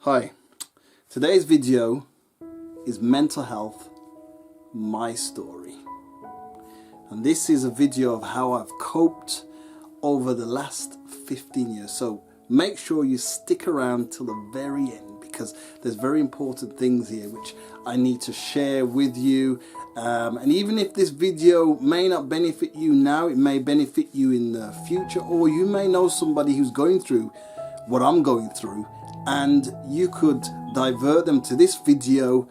Hi, today's video is mental health, my story. And this is a video of how I've coped over the last 15 years. So make sure you stick around till the very end because there's very important things here which I need to share with you. And even if this video may not benefit you now, it may benefit you in the future, or you may know somebody who's going through what I'm going through, and you could divert them to this video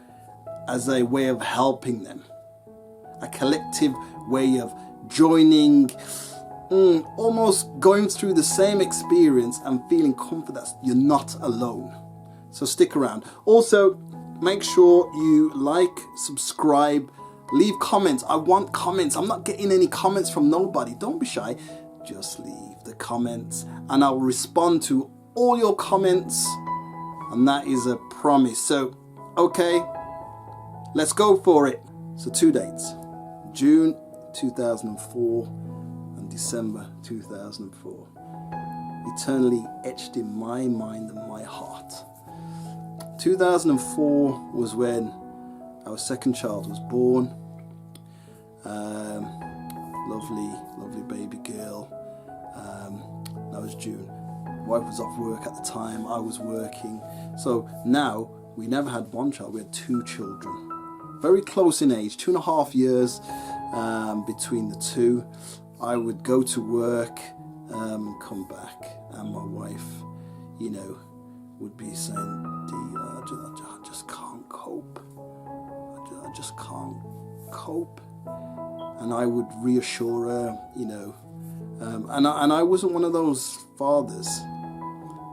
as a way of helping them, a collective way of joining, almost going through the same experience and feeling comfort that you're not alone. So stick around. Also, make sure you like, subscribe, leave comments. I want comments. I'm not getting any comments from nobody. Don't be shy. Just leave the comments and I'll respond to all your comments, and that is a promise. So okay, let's go for it. So 2 dates, June 2004 and December 2004, eternally etched in my mind and my heart. 2004 was when our second child was born. Lovely baby girl. That was June. Wife was off work at the time, I was working. So now we never had one child, we had 2 children. Very close in age, 2.5 years between the two. I would go to work and come back, and my wife, would be saying, Dee, I just can't cope. I just can't cope. And I would reassure her, and I wasn't one of those fathers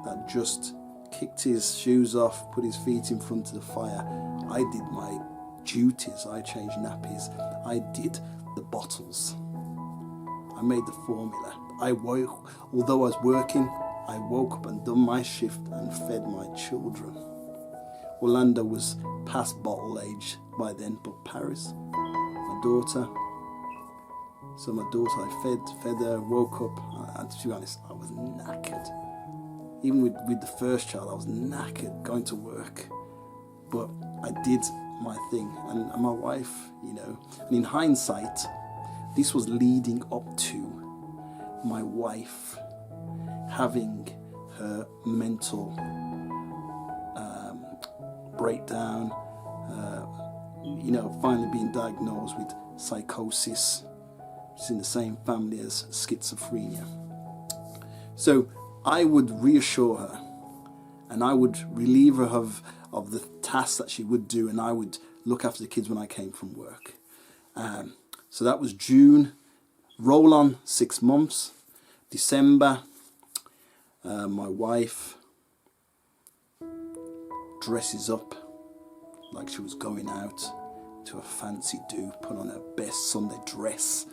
that just kicked his shoes off, put his feet in front of the fire. I did my duties. I changed nappies. I did the bottles. I made the formula. Although I was working, I woke up and done my shift and fed my children. Orlando was past bottle age by then, but Paris, my daughter. So my daughter, I fed her, woke up, and to be honest, I was knackered. Even with the first child, I was knackered going to work. But I did my thing, and my wife, and in hindsight, this was leading up to my wife having her mental breakdown, finally being diagnosed with psychosis. It's in the same family as schizophrenia. So I would reassure her and I would relieve her of the tasks that she would do, and I would look after the kids when I came from work. So that was June. Roll on 6 months. December, my wife dresses up like she was going out to a fancy do, put on her best Sunday dress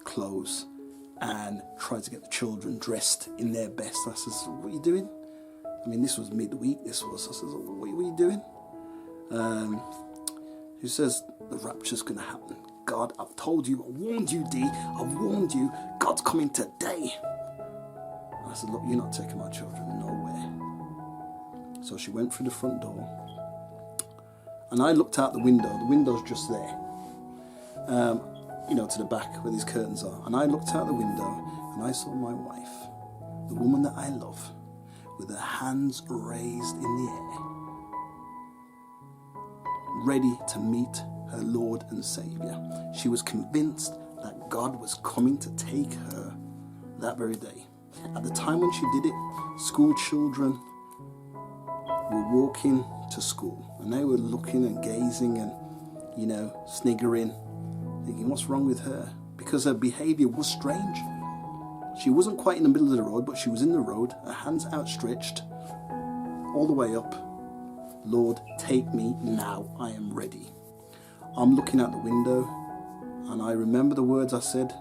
clothes and tried to get the children dressed in their best. I says, what are you doing? I mean, this was midweek, I says, what are you doing? She says, the rapture's going to happen. God, I've told you, I warned you, Dee, I've warned you, God's coming today. And I said, look, you're not taking my children nowhere. So she went through the front door and I looked out the window. The window's just there. To the back where these curtains are. And I looked out the window and I saw my wife, the woman that I love, with her hands raised in the air, ready to meet her Lord and Saviour. She was convinced that God was coming to take her that very day. At the time when she did it, school children were walking to school and they were looking and gazing and, sniggering, thinking, what's wrong with her? Because her behaviour was strange. She wasn't quite in the middle of the road, but she was in the road, her hands outstretched, all the way up. Lord, take me now, I am ready. I'm looking out the window, and I remember the words I said,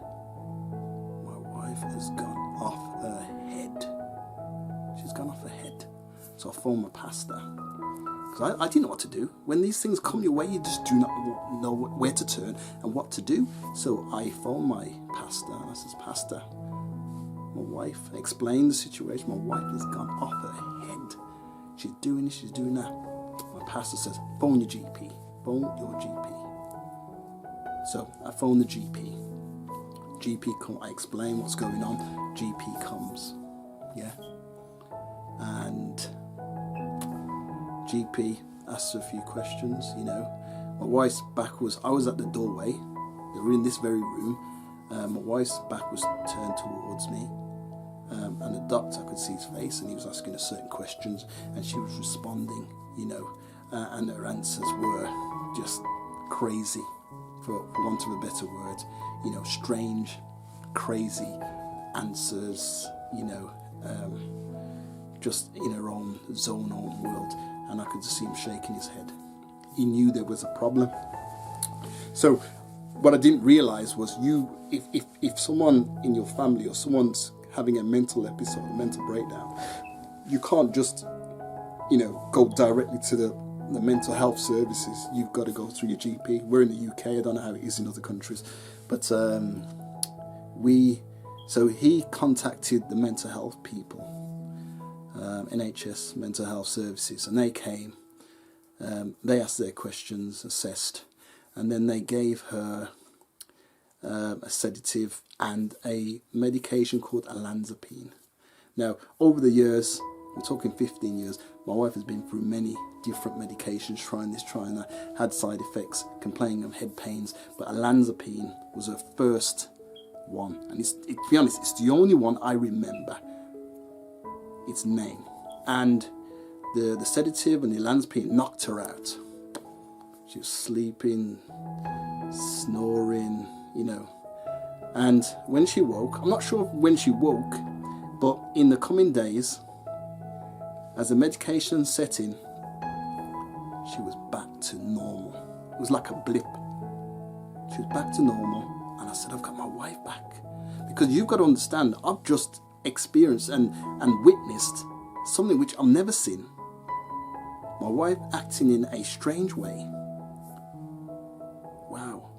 my wife has gone off her head. She's gone off her head. So I phoned my pastor. Because I didn't know what to do. When these things come your way, you just do not know where to turn and what to do. So I phoned my pastor and I said, Pastor, my wife, explained the situation. My wife has gone off her head. She's doing this, she's doing that. My pastor says, phone your GP. Phone your GP. So I phone the GP. GP come, I explain what's going on. GP comes. Yeah. And GP asks a few questions, you know. My wife's back was, I was at the doorway. They were in this very room. My wife's back was turned towards me. And the doctor, I could see his face, and he was asking her certain questions, and she was responding, you know, and her answers were just crazy, for want of a better word, you know, strange, crazy answers, you know, just in her own zone, own world, and I could just see him shaking his head. He knew there was a problem. So what I didn't realise was if someone in your family or someone's having a mental episode, a mental breakdown, you can't just, you know, go directly to the mental health services. You've got to go through your GP. We're in the UK, I don't know how it is in other countries, but so he contacted the mental health people, NHS mental health services, and they came, they asked their questions, assessed, and then they gave her a sedative and a medication called olanzapine. Now, over the years, we're talking 15 years, my wife has been through many different medications, trying this, trying that, had side effects, complaining of head pains, but olanzapine was her first one. And to be honest, it's the only one I remember its name. And the sedative and the olanzapine knocked her out. She was sleeping, snoring, you know. And when she woke, I'm not sure when she woke, but in the coming days, as the medication set in, she was back to normal. It was like a blip. She was back to normal, and I said, I've got my wife back. Because you've got to understand, I've just experienced and witnessed something which I've never seen. My wife acting in a strange way. Wow,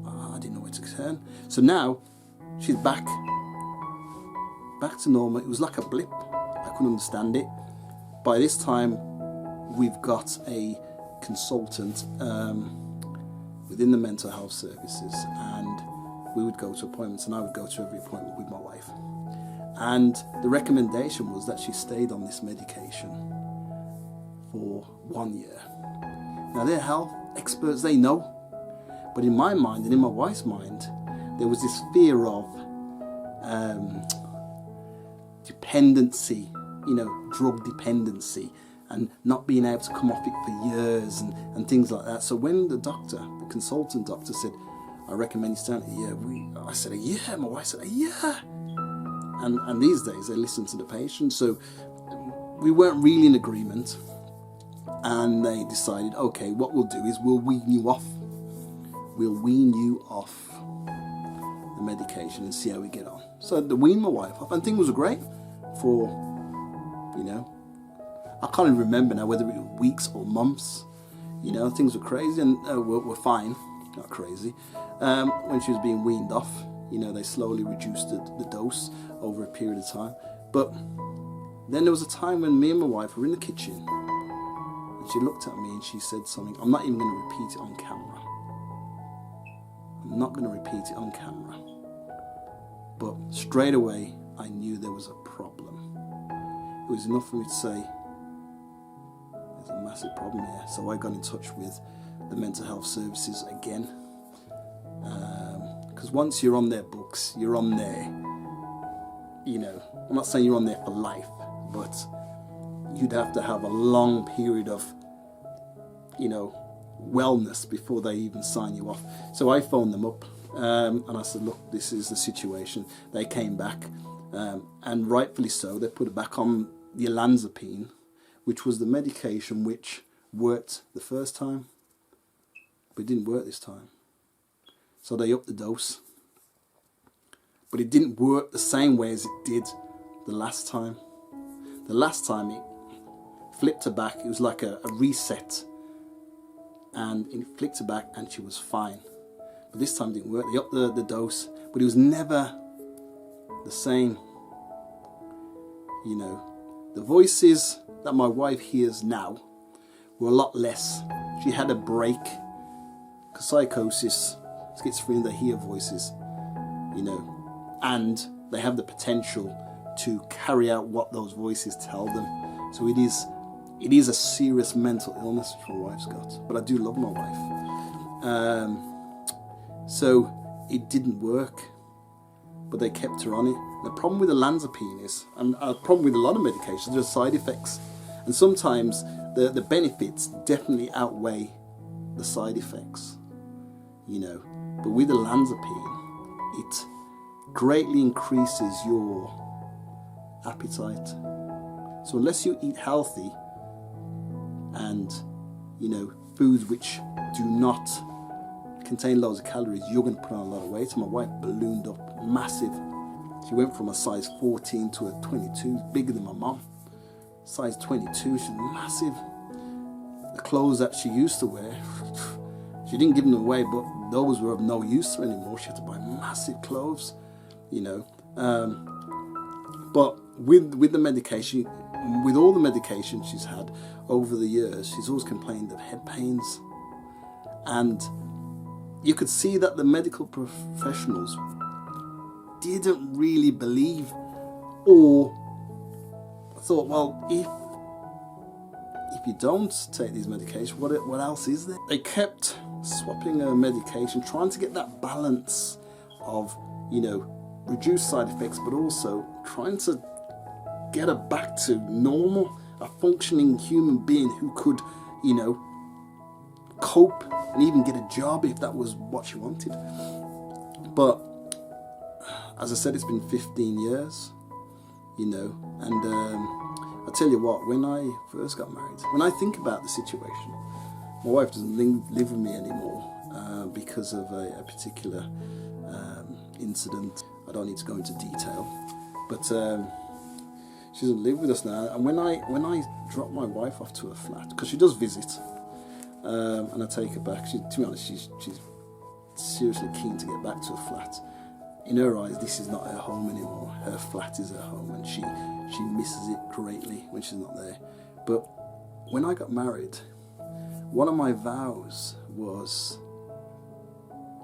I didn't know where to turn. So now, she's back to normal. It was like a blip. I couldn't understand it. By this time, we've got a consultant within the mental health services, and we would go to appointments, and I would go to every appointment with my wife. And the recommendation was that she stayed on this medication for 1 year. Now, they're health experts, they know. But in my mind and in my wife's mind, there was this fear of dependency, you know, drug dependency, and not being able to come off it for years and things like that. So when the doctor, the consultant doctor, said, I recommend you stay on it a year, I said, a year? My wife said, a year? And these days they listen to the patient. So we weren't really in agreement. And they decided, okay, what we'll do is we'll wean you off. We'll wean you off the medication and see how we get on. So they weaned my wife off, and things was great for, you know, I can't even remember now whether it was weeks or months. You know, things were crazy, and we're fine, not crazy. When she was being weaned off, you know, they slowly reduced the dose over a period of time. But then there was a time when me and my wife were in the kitchen, and she looked at me and she said something. I'm not even going to repeat it on camera. I'm not going to repeat it on camera. But straight away, I knew there was a problem. It was enough for me to say, there's a massive problem here. So I got in touch with the mental health services again. Because once you're on their books, you're on there, you know, I'm not saying you're on there for life, but you'd have to have a long period of, you know, wellness before they even sign you off. So I phoned them up and I said, look, this is the situation. They came back and rightfully so, they put it back on the olanzapine, which was the medication which worked the first time, but it didn't work this time. So they upped the dose, but it didn't work the same way as it did the last time. The last time it flipped her back, it was like a reset, and it flicked her back and she was fine. But this time it didn't work. They upped the dose, but it was never the same. You know, the voices that my wife hears now were a lot less. She had a break, because psychosis, schizophrenia, they hear voices, you know, and they have the potential to carry out what those voices tell them. So it is a serious mental illness which my wife's got. But I do love my wife. So it didn't work, but they kept her on it. The problem with olanzapine is, and a problem with a lot of medications, there are side effects. And sometimes the benefits definitely outweigh the side effects, you know. But with olanzapine, it greatly increases your appetite. So unless you eat healthy and, you know, foods which do not contain loads of calories, you're going to put on a lot of weight. My wife ballooned up massive. She went from a size 14 to a 22, bigger than my mom. Size 22, she's massive. The clothes that she used to wear, she didn't give them away, but those were of no use to her anymore. She had to buy massive clothes, you know. But with the medication, with all the medication she's had over the years, she's always complained of head pains. And you could see that the medical professionals didn't really believe, or thought, well, if you don't take these medications, what else is there? They kept swapping her medication, trying to get that balance of, you know, reduced side effects, but also trying to get her back to normal, a functioning human being who could, you know, cope and even get a job if that was what she wanted. But as I said, it's been 15 years, you know, and I tell you what, when I first got married, when I think about the situation, my wife doesn't live with me anymore because of a particular incident. I don't need to go into detail, but she doesn't live with us now. And when I drop my wife off to her flat, because she does visit, and I take her back, to be honest, she's seriously keen to get back to her flat. In her eyes, this is not her home anymore. Her flat is her home, and she misses it greatly when she's not there. But when I got married, one of my vows was,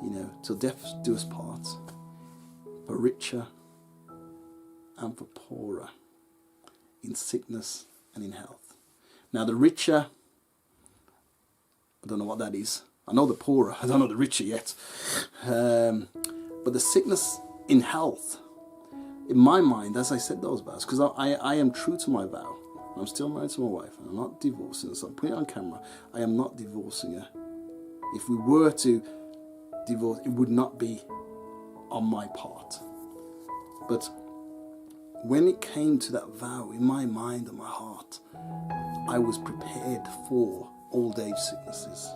you know, till death do us part, for richer and for poorer, in sickness and in health. Now the richer, I don't know what that is. I know the poorer, I don't know the richer yet. But the sickness in health, in my mind, as I said those vows, because I am true to my vow. I'm still married to my wife, and I'm not divorcing her, so I'm putting it on camera. I am not divorcing her. If we were to divorce, it would not be on my part. But when it came to that vow, in my mind and my heart, I was prepared for old age sicknesses.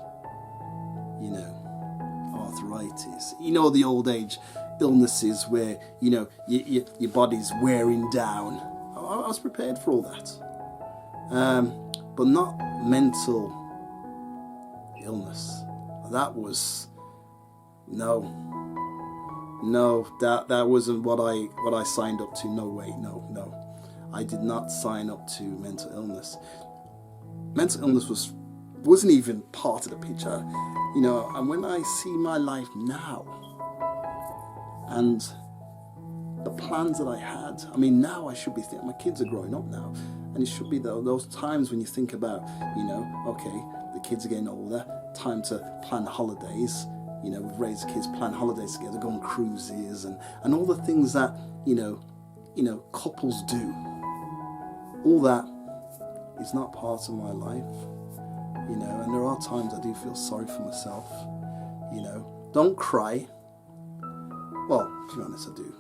You know, arthritis, you know, the old age illnesses where, you know, your body's wearing down. I was prepared for all that. But not mental illness. That was, no, that wasn't what I signed up to. No way, no. I did not sign up to mental illness. Mental illness wasn't even part of the picture, you know. And when I see my life now and the plans that I had, I mean, now I should be thinking, my kids are growing up now, and it should be those times when you think about, you know, okay, the kids are getting older, time to plan holidays. You know, we've raised kids, plan holidays together, go on cruises, and all the things that, you know, couples do. All that is not part of my life, you know, and there are times I do feel sorry for myself, you know. Don't cry. Well, to be honest, I do.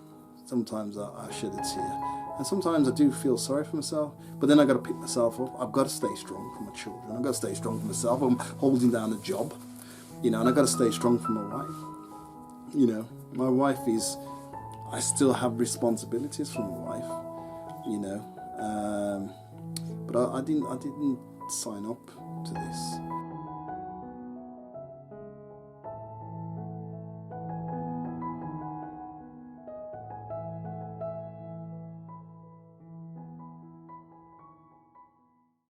Sometimes I shed a tear, and sometimes I do feel sorry for myself, but then I got to pick myself up. I've got to stay strong for my children. I've got to stay strong for myself. I'm holding down a job, you know, and I've got to stay strong for my wife. You know, my wife is, I still have responsibilities for my wife, you know, but I didn't sign up to this.